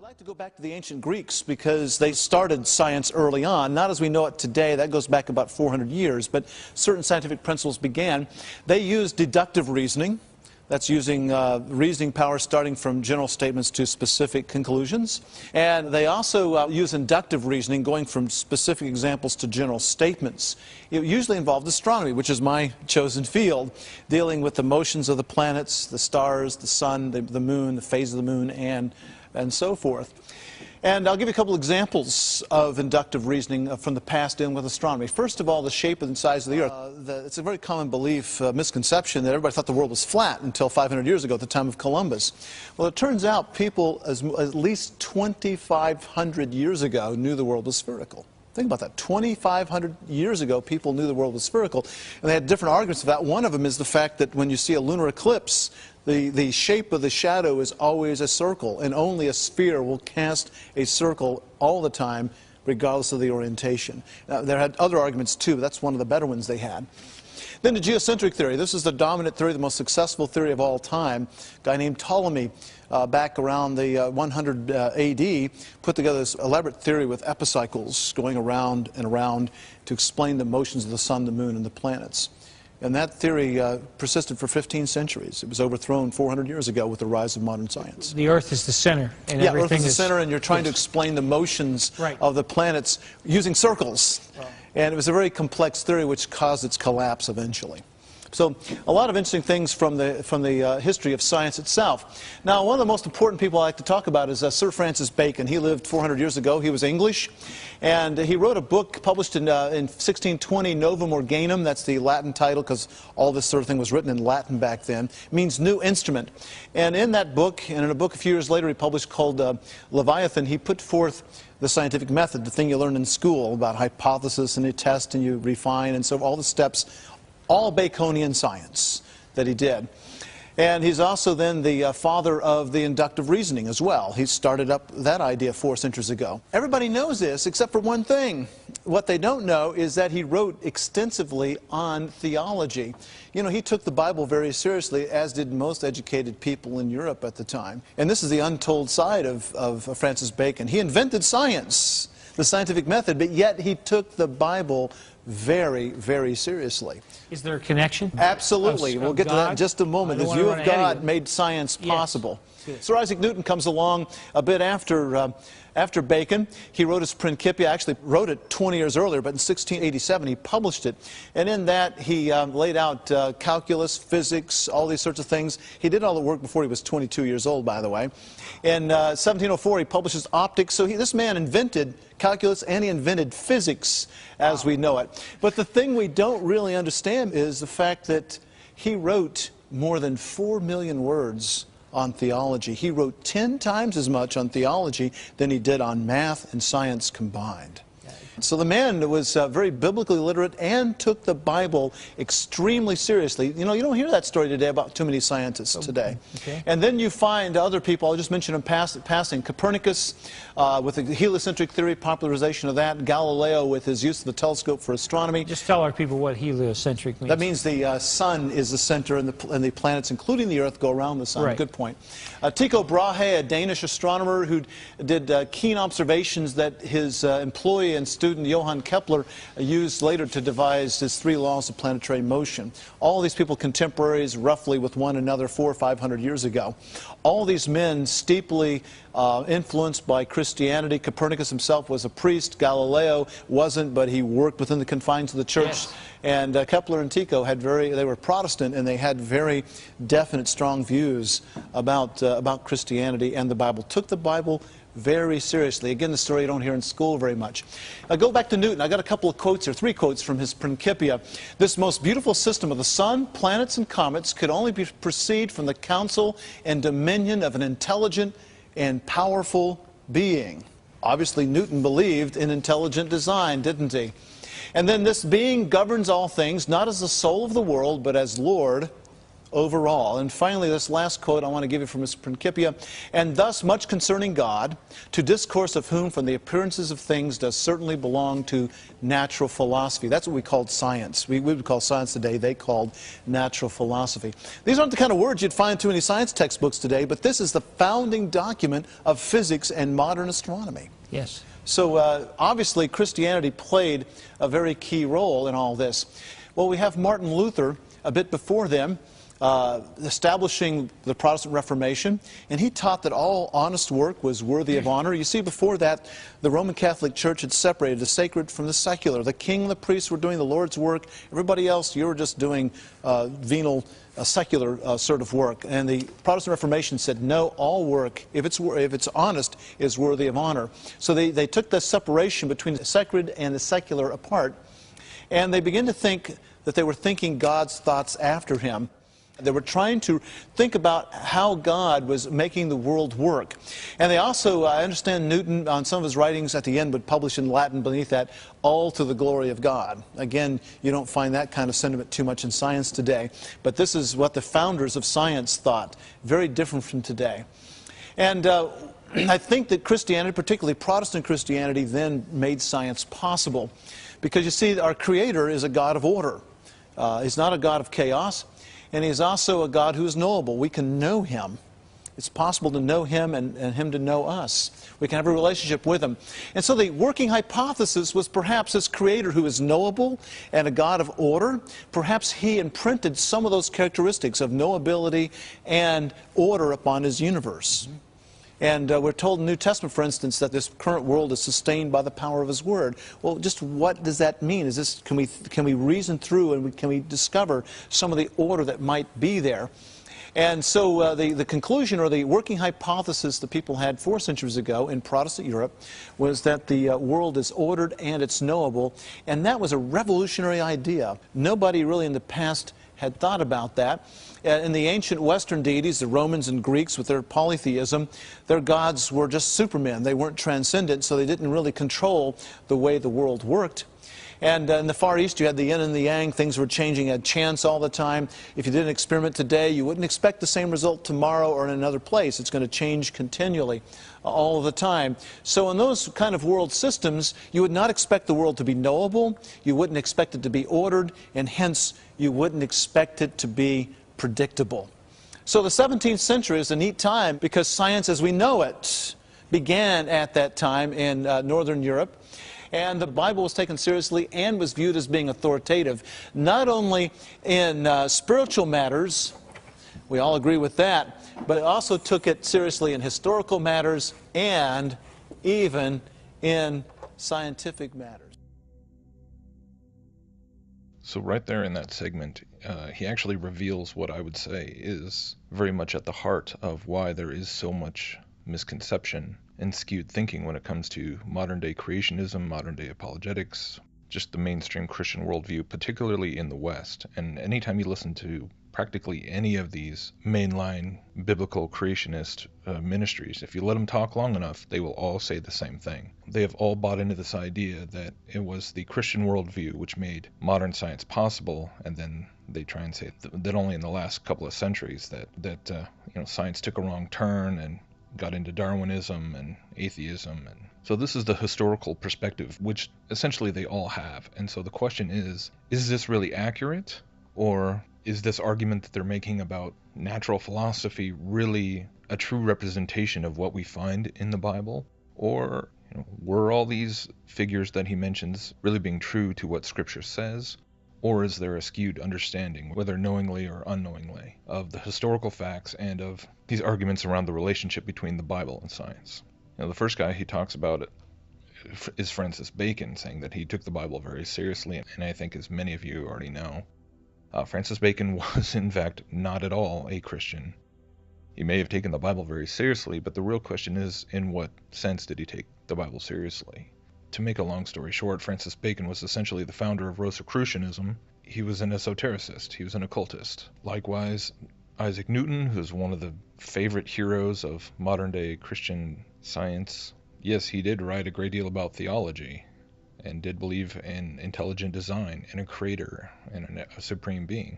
like to go back to the ancient Greeks because they started science early on, not as we know it today. That goes back about 400 years, but certain scientific principles began. They used deductive reasoning. That's using reasoning power starting from general statements to specific conclusions. And they also use inductive reasoning, going from specific examples to general statements. It usually involved astronomy, which is my chosen field, dealing with the motions of the planets, the stars, the sun, the moon, the phase of the moon, and so forth. And I'll give you a couple examples of inductive reasoning from the past dealing with astronomy. First of all, the shape and size of the Earth. It's a very common belief, misconception, that everybody thought the world was flat until 500 years ago at the time of Columbus. Well, it turns out people at least 2,500 years ago knew the world was spherical. Think about that. 2,500 years ago, people knew the world was spherical. And they had different arguments about that. One of them is the fact that when you see a lunar eclipse, the shape of the shadow is always a circle, and only a sphere will cast a circle all the time, regardless of the orientation. Now, there had other arguments too, but that's one of the better ones they had. Then the geocentric theory. This is the dominant theory, the most successful theory of all time. A guy named Ptolemy, back around the 100 AD, put together this elaborate theory with epicycles going around and around to explain the motions of the sun, the moon, and the planets. And that theory persisted for 15 centuries. It was overthrown 400 years ago with the rise of modern science. The Earth is the center. And yeah, Earth is the center, and you're trying to explain the motions of the planets using circles. And it was a very complex theory which caused its collapse eventually. So a lot of interesting things from the history of science itself. Now, one of the most important people I like to talk about is Sir Francis Bacon. He lived 400 years ago. He was English, and he wrote a book published in 1620, Novum Organum. That's the Latin title, because all this sort of thing was written in Latin back then. It means new instrument. And in that book, and in a book a few years later he published called Leviathan, he put forth the scientific method, the thing you learn in school about hypothesis, and you test and you refine, and so all the steps. All Baconian science that he did. And he's also then the father of the inductive reasoning as well. He started up that idea 4 centuries ago. Everybody knows this except for one thing. What they don't know is that he wrote extensively on theology. You know, he took the Bible very seriously, as did most educated people in Europe at the time. And this is the untold side of Francis Bacon. He invented science, the scientific method, but yet he took the Bible very, very seriously. Is there a connection? Absolutely. We'll get to that in just a moment. The view of God made science possible. Yes. Sir Isaac Newton comes along a bit after Bacon. He wrote his Principia. Actually wrote it 20 years earlier, but in 1687 he published it. And in that he laid out calculus, physics, all these sorts of things. He did all the work before he was 22 years old, by the way. In 1704 he publishes optics. So this man invented calculus, and he invented physics as we know it. But the thing we don't really understand is the fact that he wrote more than 4 million words on theology. He wrote 10 times as much on theology than he did on math and science combined. So the man was very biblically literate and took the Bible extremely seriously. You know, you don't hear that story today about too many scientists today. Okay. And then you find other people, I'll just mention in passing, Copernicus with the heliocentric theory, popularization of that, Galileo with his use of the telescope for astronomy. Just tell our people what heliocentric means. That means the sun is the center and the planets, including the Earth, go around the sun. Right. Good point. Tycho Brahe, a Danish astronomer who did keen observations that his employee and student Johann Kepler used later to devise his 3 laws of planetary motion. All these people contemporaries roughly with one another 400 or 500 years ago. All these men steeply influenced by Christianity. Copernicus himself was a priest. Galileo wasn't, but he worked within the confines of the church. Yes. And Kepler and Tycho had they were Protestant, and they had very definite, strong views about Christianity and the Bible. Took the Bible very seriously. Again, the story you don't hear in school very much. Go back to Newton. I got a couple of quotes here, 3 quotes from his Principia. This most beautiful system of the sun, planets, and comets could only proceed from the counsel and dominion of an intelligent and powerful being. Obviously, Newton believed in intelligent design, didn't he? And then this being governs all things, not as the soul of the world, but as Lord overall. And finally, this last quote I want to give you from Mr. Principia, and thus much concerning God, to discourse of whom from the appearances of things does certainly belong to natural philosophy. That's what we called science. We would call science today, they called natural philosophy. These aren't the kind of words you'd find in too many science textbooks today, but this is the founding document of physics and modern astronomy. Yes. So obviously Christianity played a very key role in all this. Well, we have Martin Luther a bit before them, establishing the Protestant Reformation, and he taught that all honest work was worthy of honor. You see, before that, the Roman Catholic Church had separated the sacred from the secular. The king and the priests were doing the Lord's work. Everybody else, you were just doing venal, secular sort of work. And the Protestant Reformation said, no, all work, if it's honest, is worthy of honor. So they took the separation between the sacred and the secular apart, and they began to think that they were thinking God's thoughts after him. They were trying to think about how God was making the world work. And they also, I understand Newton, on some of his writings at the end, would publish in Latin beneath that, all to the glory of God. Again, you don't find that kind of sentiment too much in science today. But this is what the founders of science thought. Very different from today. And I think that Christianity, particularly Protestant Christianity, then made science possible. Because you see, our Creator is a God of order. He's not a God of chaos. And He's also a God who is knowable. We can know Him. It's possible to know Him and Him to know us. We can have a relationship with Him. And so the working hypothesis was perhaps this Creator who is knowable and a God of order. Perhaps He imprinted some of those characteristics of knowability and order upon His universe. And we're told in the New Testament, for instance, that this current world is sustained by the power of His Word. Well, just what does that mean? Is this, can we reason through and can we discover some of the order that might be there? And so the conclusion, or the working hypothesis that people had 4 centuries ago in Protestant Europe, was that the world is ordered and it's knowable. And that was a revolutionary idea. Nobody really in the past had thought about that. In the ancient Western deities, the Romans and Greeks, with their polytheism, their gods were just supermen. They weren't transcendent, so they didn't really control the way the world worked. And in the Far East, you had the yin and the yang. Things were changing at chance all the time. If you did an experiment today, you wouldn't expect the same result tomorrow or in another place. It's going to change continually all of the time. So in those kind of world systems, you would not expect the world to be knowable. You wouldn't expect it to be ordered, and hence you wouldn't expect it to be predictable. So the 17th century is a neat time because science as we know it began at that time in Northern Europe. And the Bible was taken seriously and was viewed as being authoritative, not only in spiritual matters, we all agree with that, but it also took it seriously in historical matters and even in scientific matters. So right there in that segment, he actually reveals what I would say is very much at the heart of why there is so much misconception and skewed thinking when it comes to modern-day creationism, modern-day apologetics, just the mainstream Christian worldview, particularly in the West. And anytime you listen to practically any of these mainline biblical creationist ministries, if you let them talk long enough, they will all say the same thing. They have all bought into this idea that it was the Christian worldview which made modern science possible, and then they try and say that only in the last couple of centuries that science took a wrong turn and got into Darwinism and atheism. And so this is the historical perspective, which essentially they all have. And so the question is this really accurate? Or is this argument that they're making about natural philosophy really a true representation of what we find in the Bible? Or were all these figures that he mentions really being true to what Scripture says? Or is there a skewed understanding, whether knowingly or unknowingly, of the historical facts and of these arguments around the relationship between the Bible and science? The first guy he talks about is Francis Bacon, saying that he took the Bible very seriously, and I think, as many of you already know, Francis Bacon was, in fact, not at all a Christian. He may have taken the Bible very seriously, but the real question is, in what sense did he take the Bible seriously? To make a long story short, Francis Bacon was essentially the founder of Rosicrucianism. He was an esotericist. He was an occultist. Likewise, Isaac Newton, who's one of the favorite heroes of modern-day Christian science, yes, he did write a great deal about theology and did believe in intelligent design and a creator and a supreme being.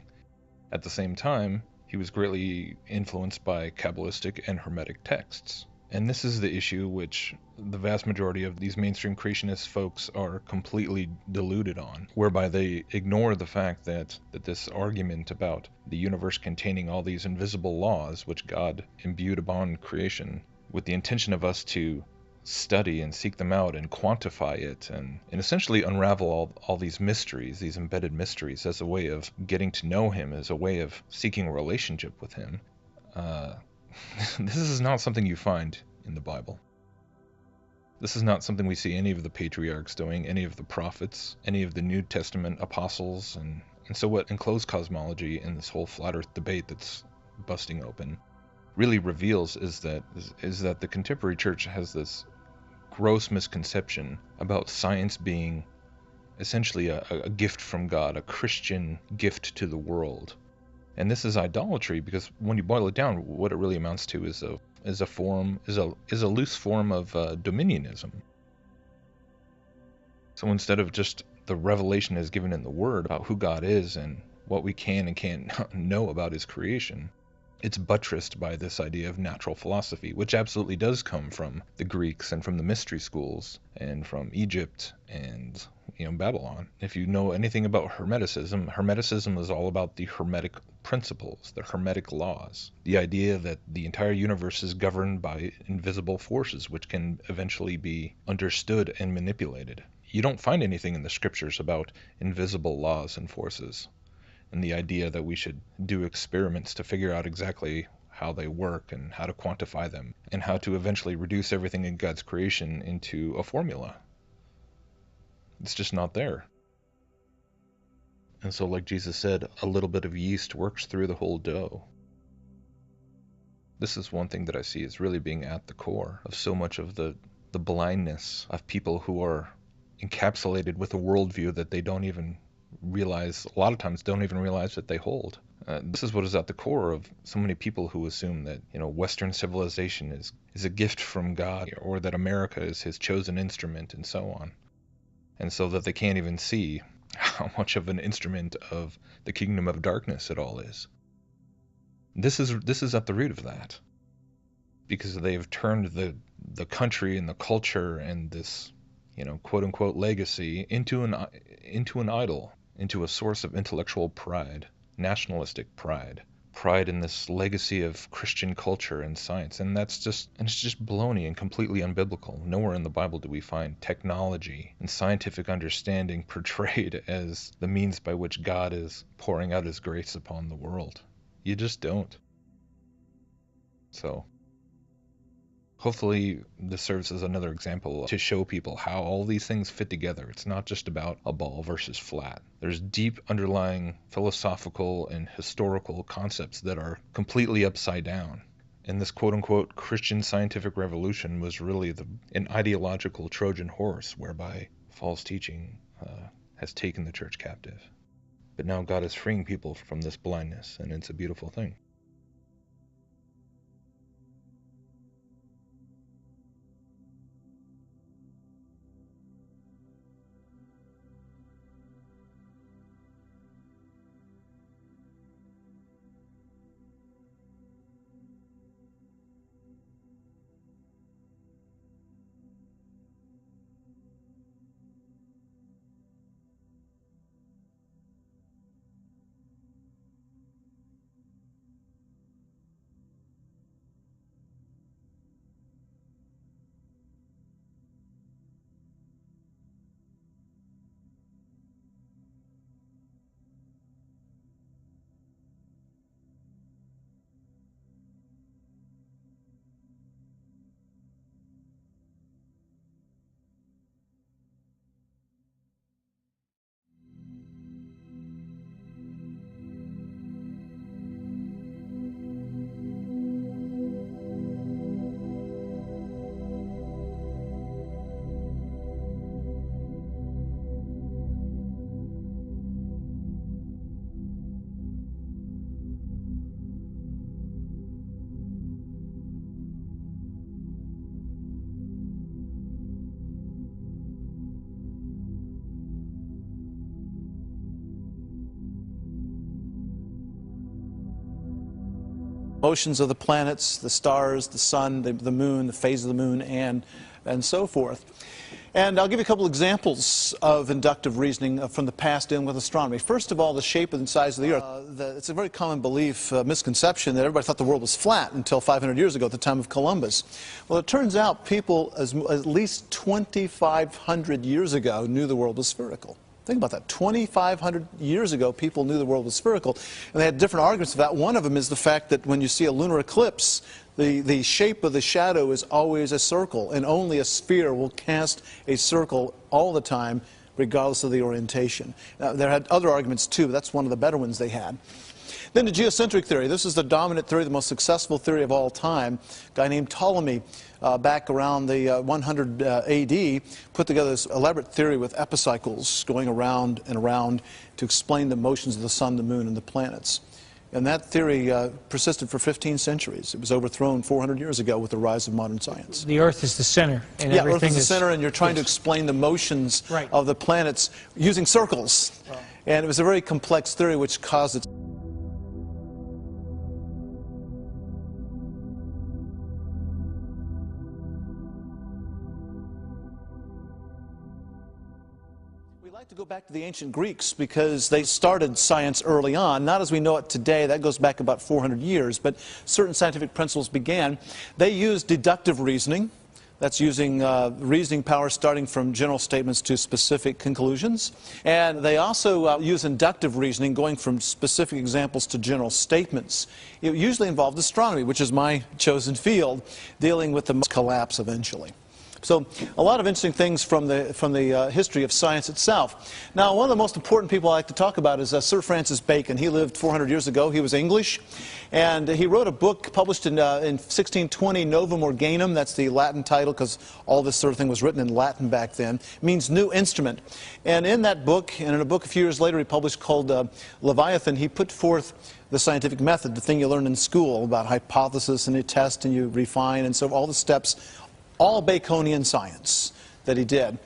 At the same time, He was greatly influenced by Kabbalistic and Hermetic texts. And this is the issue which the vast majority of these mainstream creationist folks are completely deluded on, whereby they ignore the fact that this argument about the universe containing all these invisible laws which God imbued upon creation with the intention of us to study and seek them out and quantify it and essentially unravel all these mysteries, these embedded mysteries, as a way of getting to know him, as a way of seeking a relationship with him. This is not something you find in the Bible. This is not something we see any of the patriarchs doing, any of the prophets, any of the New Testament apostles, and so what enclosed cosmology in this whole flat earth debate that's busting open really reveals is that the contemporary church has this gross misconception about science being essentially a gift from God, a Christian gift to the world. And this is idolatry, because when you boil it down, what it really amounts to is a loose form of dominionism. So instead of just the revelation is given in the Word about who God is and what we can and can't know about His creation, it's buttressed by this idea of natural philosophy, which absolutely does come from the Greeks and from the mystery schools and from Egypt and Babylon. If you know anything about Hermeticism is all about the Hermetic principles, the Hermetic laws, the idea that the entire universe is governed by invisible forces which can eventually be understood and manipulated. You don't find anything in the scriptures about invisible laws and forces, and the idea that we should do experiments to figure out exactly how they work and how to quantify them and how to eventually reduce everything in God's creation into a formula. It's just not there. And so, like Jesus said, a little bit of yeast works through the whole dough. This is one thing that I see as really being at the core of so much of the blindness of people who are encapsulated with a worldview that they don't even realize, a lot of times don't even realize that they hold. This is what is at the core of so many people who assume that Western civilization is a gift from God, or that America is his chosen instrument, and so on. And so that they can't even see how much of an instrument of the kingdom of darkness it all is. This is at the root of that, because they've turned the country and the culture and this quote unquote legacy into an idol, into a source of intellectual pride, nationalistic pride in this legacy of Christian culture and science. And it's just baloney and completely unbiblical. Nowhere in the Bible do we find technology and scientific understanding portrayed as the means by which God is pouring out his grace upon the world. You just don't. So hopefully this serves as another example to show people how all these things fit together. It's not just about a ball versus flat. There's deep underlying philosophical and historical concepts that are completely upside down. And this quote-unquote Christian scientific revolution was really an ideological Trojan horse whereby false teaching has taken the church captive. But now God is freeing people from this blindness, and it's a beautiful thing. motions of the planets, the stars, the sun, the moon, the phase of the moon, and so forth. And I'll give you a couple examples of inductive reasoning from the past dealing with astronomy. First of all, the shape and size of the Earth. It's a very common belief, misconception, that everybody thought the world was flat until 500 years ago at the time of Columbus. Well, it turns out people at least 2,500 years ago knew the world was spherical. Think about that. 2,500 years ago, people knew the world was spherical. And they had different arguments for that. One of them is the fact that when you see a lunar eclipse, the shape of the shadow is always a circle, and only a sphere will cast a circle all the time, regardless of the orientation. Now, there had other arguments too, but that's one of the better ones they had. Then the geocentric theory. This is the dominant theory, the most successful theory of all time. A guy named Ptolemy, back around the 100 AD, put together this elaborate theory with epicycles going around and around to explain the motions of the sun, the moon, and the planets. And that theory persisted for 15 centuries. It was overthrown 400 years ago with the rise of modern science. The Earth is the center. And yeah, Earth is the center, and you're trying to explain the motions of the planets using circles. And it was a very complex theory which caused its... We like to go back to the ancient Greeks because they started science early on, not as we know it today. That goes back about 400 years, but certain scientific principles began. They used deductive reasoning. That's using reasoning power starting from general statements to specific conclusions. And they also use inductive reasoning, going from specific examples to general statements. It usually involved astronomy, which is my chosen field, dealing with the collapse eventually. So a lot of interesting things from the history of science itself. Now, one of the most important people I like to talk about is Sir Francis Bacon. He lived 400 years ago. He was English, and he wrote a book published in 1620, Novum Organum. That's the Latin title, because all this sort of thing was written in Latin back then. It means new instrument. And in that book, and in a book a few years later he published called Leviathan, he put forth the scientific method, the thing you learn in school about hypothesis, and you test and you refine, and so all the steps, all Baconian science that he did.